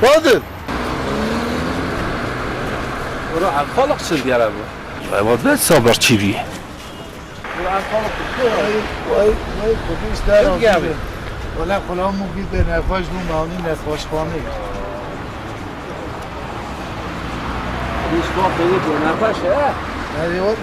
Fadıl. Ora alkolik çil diye bu. Vay be sabır çivi. Ora alkolik Vay kudüs der Yok ya. Valla kulağımı bir de nefes numağını nefes kanı. Hiç bak beni bu ne baş ha? Yani o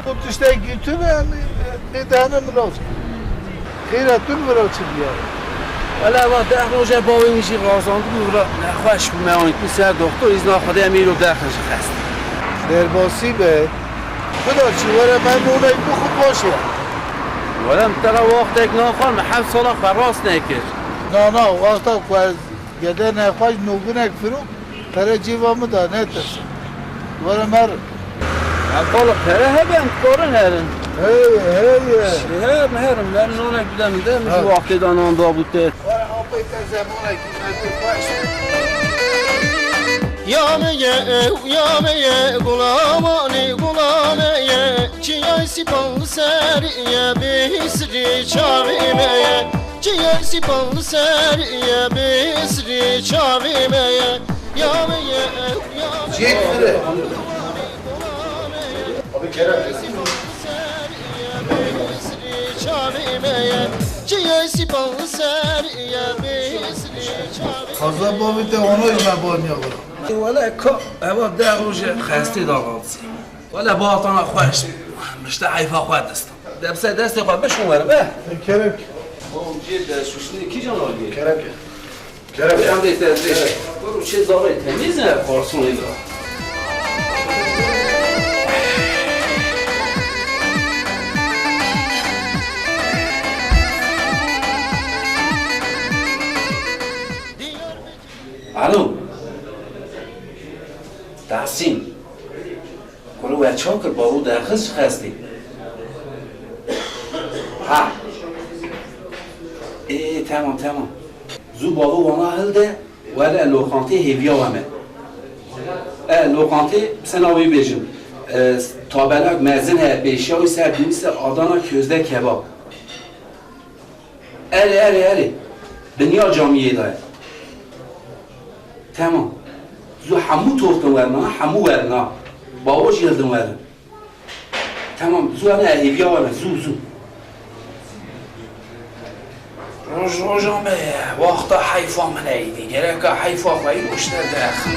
kudüste gitti ve ne tane mi lazım? Kıyratın mı lazım ya? ولا ما داخل وجا باوي نجي غازان دورا نخواش ما اون سر دکتر از ناخده میرو داخل خست درباسی به خدا چی وره من اونایی تو خوب باشه ولا ترى وقت یک ناخوان ما 7 سال خراس نکر نه وقتا که از گده نخواش نوگونک فرو پره جیوامو دا نترس وره مر قال پره هم کارن هرن هی شهر مهرم من نونک بدم ده میشه وقت دانان دا بوده وره آبای تا زمانه که نتر خوش Yameye gulameye Çiyay sipalı seriye Bisri çavimeye Çiyay sipalı seriye Bisri çavimeye Yameye Cek fire Abi Kerem Bisri çavimeye Çiyay sipalı seriye Bisri çavimeye Kaza babi de onu izme banyo vره ولا كا هوا داروج خسته داغالسي ولا باطنا خوش مش تعيفا خواد است دبس دست خواد بشون ور به Kerem اون جد شوشنی کی جان آگی Kerem هم دیت ازش برو چه زاره تمیز نه پارسون اینا الو تحسین کلو بچه ها که با او داخل خستی ها تمام زو با او وانا هلده ولی لوکانتی هیویا همه لوکانتی سناوی بیجم تابلک مزن ها بیشیای سر دیمیس آدانا közde کباب اری دنیا جامعه داره تمام زو همو توفتن ورنا همو ورنا باوش یلدن ورن تمام زو انا اهیبیا ورن زو روزامه وقتا حیفا من ایدی گره که حیفا خواهی مشتر داخل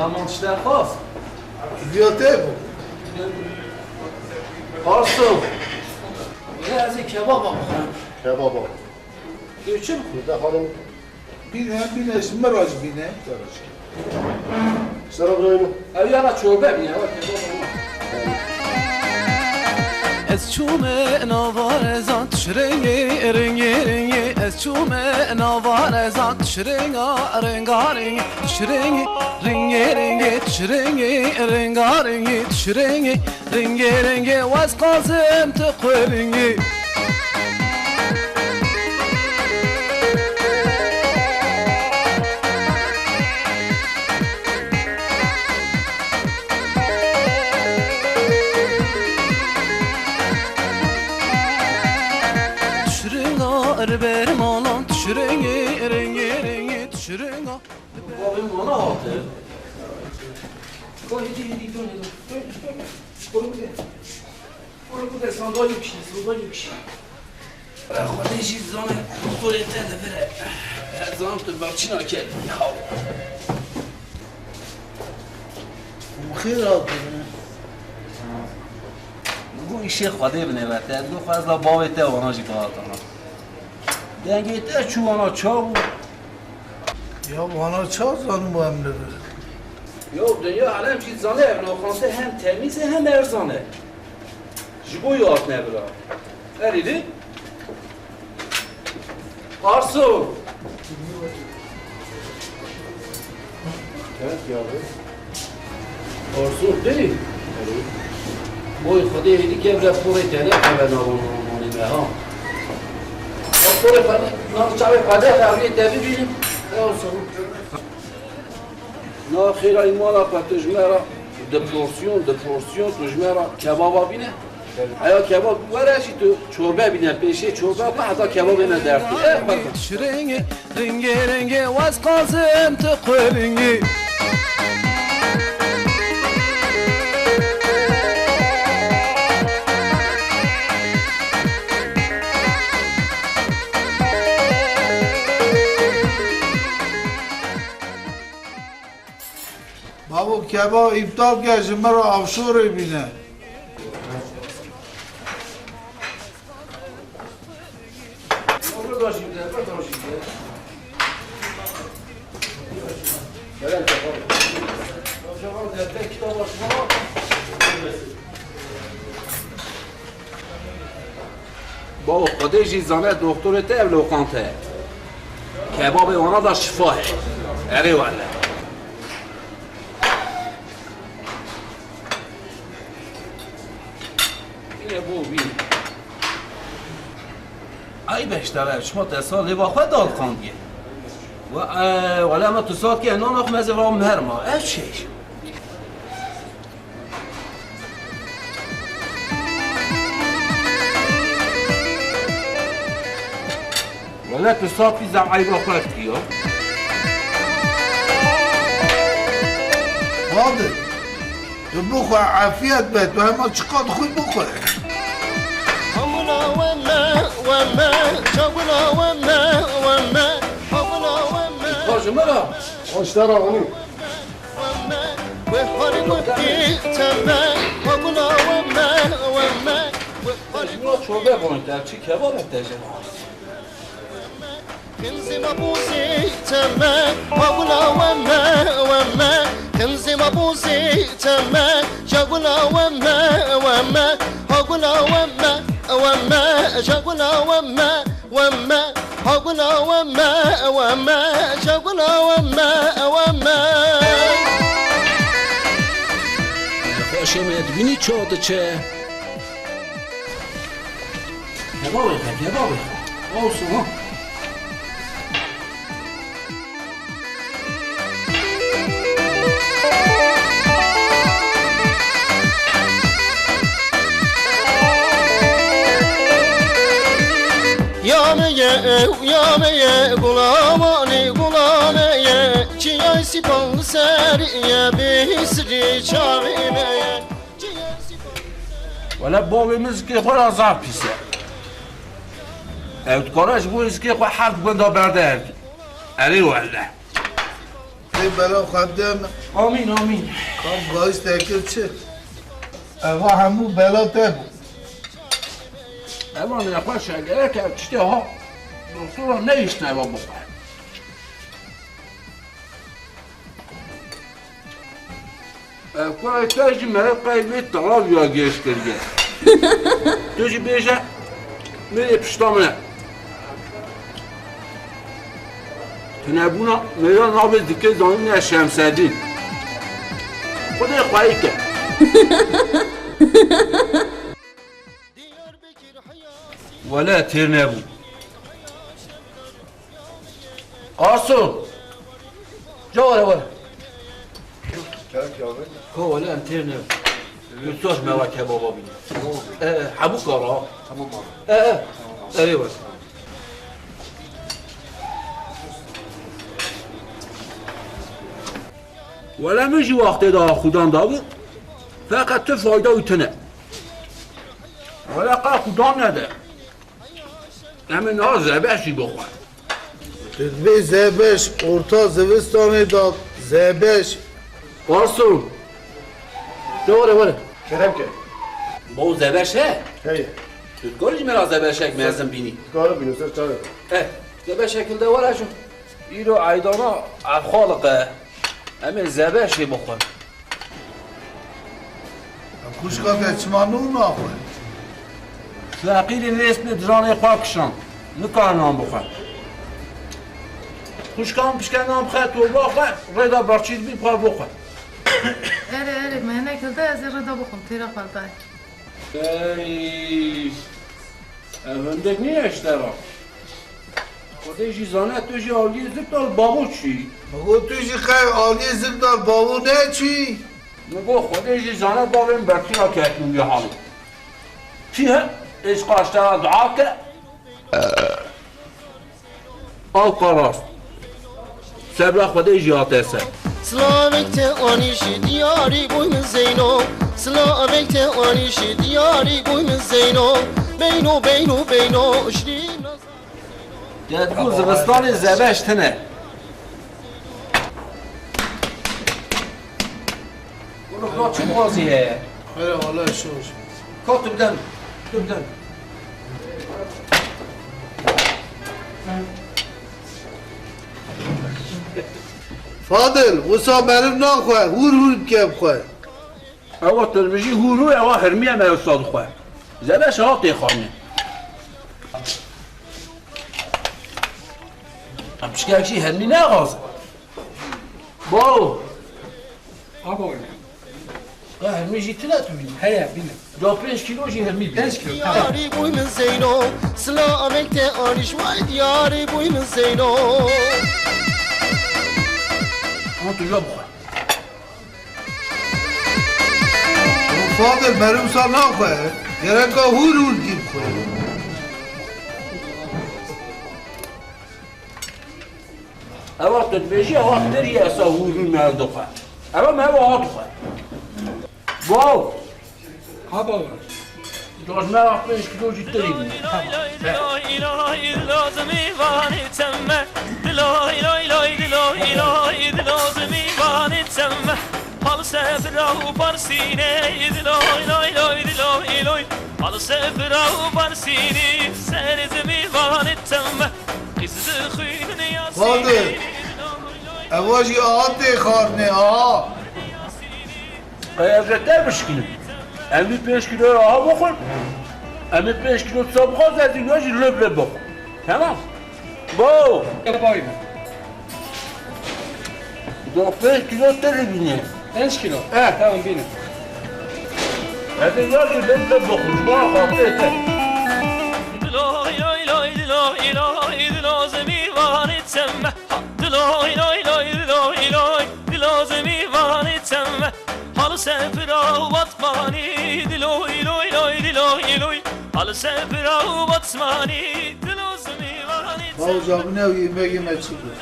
Alman işler khas. Idiyote bu. Parsu. Ne az kebap bakın. Kebaba. Üçün Burada hanım bine şimdi raj bine. Sana burayı Eviyana çorba bine var kebap. Ez çume navarezan tşrengi rengi Ez çume navarezan tşrenga rengi tşrengi rengi tşrengi rengi tşrengi rengi vaz qazım tqrengi Ber malan rengi tşrenga Babam ona altı. Koy hadi dön. Koru da sandalye bir şey. خودش زمان خودت بره. زمان تو بچینا که. خیر آدم. Bu işe خواده بنویسه. دو فضل باوته واناجی کارتون. دنگیت چوانا چاو. Ya bana çal zanım bu emleri. Yok dünya alem ki zanı evlakansı hem temiz hem erzanı. Jibo yat ne bira. Eridi? Arsu. Evet ya abi. Arsu değil. Boy خودی هیچی که برای پوری تنه خبر نمونیم ها. پوری خودی نه چای خودی خبری دبی بینیم. نه خیر ایمالا پاتش میاره. دپورسیون تجمعه کباب بینه. ایا کباب ورشی تو چوربه بینه پیشه چوربه و حتی کباب بینه در تو. تشرنگي رنگي رنگي واز قاسم تقولنگي بابو کبا ابتاب گشت مرا آفشور بینه بابا خودش زنه دکترت لوکانته کباب وانا دا شفاه اره والا اینه بو بین ای بشتره شما تسال با خود داد خاندیه ولی اما تو ساعت که نان اخ مزه رام هرما اف شیش ولا تو ساعت که زمعی با خود کیا واضح تو بخور عافیت بهت و همه چقدر خود بخوره همونا وما جابنا وما همونا وما باشه مرا خوشتر آقایی وحالی گفتی تمام همونا وما مرا چوبه بانتر چی کباب اتجه کنزی مبوزی تمام همونا وما کنزی مبوزی تمام جابنا وما هقولا وما جابنا وما هقولا وما جابنا وما باشه میاد بینی چوده چه کباب آسو ها Yame gulamani Çiyay sipan seriye Bisri çavimeye ولا بابي مزكي خلا زار بيسا او تكراش بو مزكي خو حرف بندا بردار علي ولا ای بلا خدم امين امين کام گاهیش تکر چه اوه همو بلا تبو اما من اخوان شاگره که چشتی ها دکتر نیشت نبا بخواه کنه تاجی مرد قیبی طلاب یا گیش کرده توجی بیشه میره پشتامنه تنبونا میره نابه دیگه زانین شمسدین خود خواهی که ولا تیر نبو قاسم جواره ولا كو ولا انترنت يوتوش ما واكه بابا بي حبو كرا ايوه ولا مجي وقت دا خودان داو فقط تو فایده وتنه ولا قا خودان نده همین ها زبشی بخور تدبی زبش ارتا زوستانی داد زبش قاسم دوره وره Kerem ki بو زبشه Hey تقولي مرا زبشك مازن بيني Kara biniyorsun çare زبشك ده ولا شو يرو عيدانا على خالقه اما زبشي بخور کشکا که چمانو ناخواه تلاقيلي الاسم دراني خاكشان نكار نام بخور خوش كان بشكان نام خات وباخر رضا برشيد بي بخور بخور اره مهنه کلده از این ردا بخون تیرا خالده ای هندک نیشته را خودش زانه تو جی آلی زبدال بابو چی؟ مگو تو جی خیلی آلی زبدال بابو نه چی؟ مگو خودش زانه بابیم برکی را کتنون یه حالی چیه؟ ایش قاشته را دعا که آل قراست سبلا خودش یاته سر سلامك تانيشي دياري بوي من زينو سلامك تانيشي دياري بوي من زينو بينو بينو بينو شرين دادگو زغستان زبشتنه اونو چه بازیه؟ خیلی حالا شوش کات بدن بدن فاضل وسا مرم ناخواه هور هور بکم خواه اوا ترمجی هورو اوا هرمیه ما استاد خواه زبش ها تیخانه امشکه چی هرمی نغازه باو آبا هرمی جی تلا تو بینی هيا بينا دو 5 کیلو جی هرمی بینی 5 كيلو تمام دياري بوي من زينو سلامك تانيش واي دياري بوي من زينو اما تو جا بخواه فاضل مرم سا ناخواه گرکا هور هور گیم خواه اوا ترمجی اوا تری اسا هورو مرد خواه اوا ما اوا هات خواه باو آبا داش مرا 5 کیلو جی تری بینی فاضل اوا جی آت خارنه آها Evletler müşkülüm. Emri 5 kilo aha bakın. Emri 5 kilo sabıka zedin ya löble bak. Tamam. Bu. باينا Bu 5 kilo teri bine. 5 كيلو تمام بينا Hadi ya löble bakın. Bu akıllı yeter. Halı sefra batmani diloy loy loy diloy loy Halı sefra batmani dilozmi vani باو جابنه و yemek yeme çıkıyor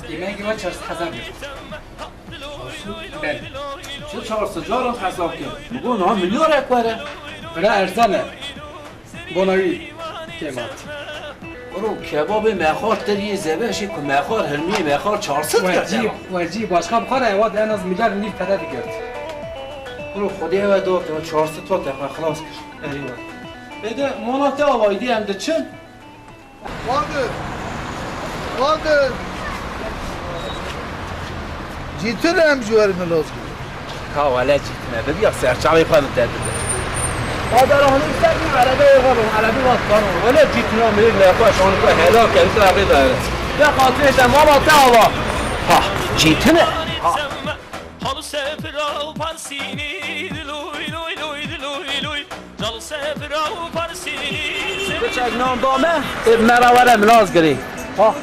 yemeğe gibi 4 حساب ben Şu çarşı caran hesap ki. Bu ne milyon ekvere. بلا ارزانه بوناوی كيمات Oğlum kebabı mekar teriye zebeşi ku mekar hermiye mekar çarşı وجيب وجيب başka bu kadar evad en az milyar nil kadar gördü. Oğlum خودی و دو تا çarşı تو تقا خلاص کش. Eyvallah. Bede monate avaydı hem de çın. فاضل فاضل جیتون هم جوار ملاز بود Ha valla ciddi dedi ya serçalayı falan dedi. Kadar onu istedim arada yorganım arabi vatkanım. Valla ciddi ne amir ne yapar şu an bu helak kendisi abi da. Ya katil etsem monate ava. Ha ciddi ne? Halı sefra parsini diloy loy loy diloy loy Halı sefra parsini Bıçak ne dame? Merhaba Laz gri. Ha